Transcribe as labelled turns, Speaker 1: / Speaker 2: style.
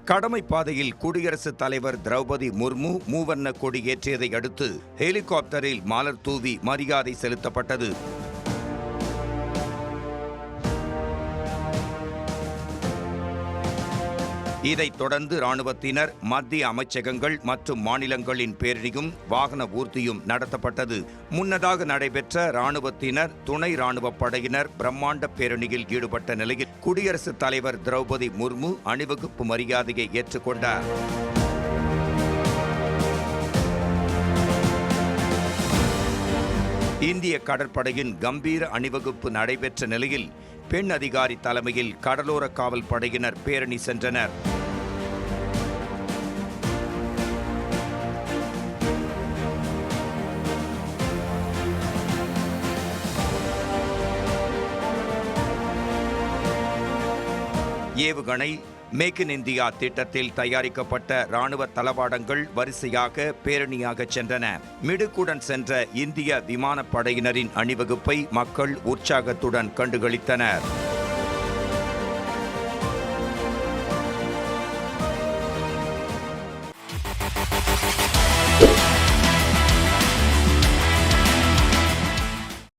Speaker 1: கடமை பாதையில் குடியரசுத் தலைவர் திரௌபதி முர்மு மூவர்ண கொடி ஏற்றியதை அடுத்து ஹெலிகாப்டரில் மலர் தூவி மரியாதை செலுத்தப்பட்டது. இதைத் தொடர்ந்து ராணுவத்தினர், மத்திய அமைச்சகங்கள் மற்றும் மாநிலங்களின் பேரணியும் வாகன ஊர்தியும் நடத்தப்பட்டது. முன்னதாக நடைபெற்ற ராணுவத்தினர், துணை ராணுவப் படையினர் பிரம்மாண்ட பேரணியில் ஈடுபட்ட நிலையில் குடியரசுத் தலைவர் திரௌபதி முர்மு அணிவகுப்பு மரியாதையை ஏற்றுக்கொண்டார். இந்திய கடற்படையின் கம்பீர அணிவகுப்பு நடைபெற்ற நிலையில் பெண் அதிகாரி தலைமையில் கடலோர காவல் படையினர் பேரணி சென்றனர். ஏவுகணை மேக் இன் இந்தியா திட்டத்தில் தயாரிக்கப்பட்ட ராணுவ தளவாடங்கள் வரிசையாக பேரணியாக சென்றன. மிடுக்குடன் சென்ற இந்திய விமானப்படையினரின் அணிவகுப்பை மக்கள் உற்சாகத்துடன் கண்டுகளித்தனர்.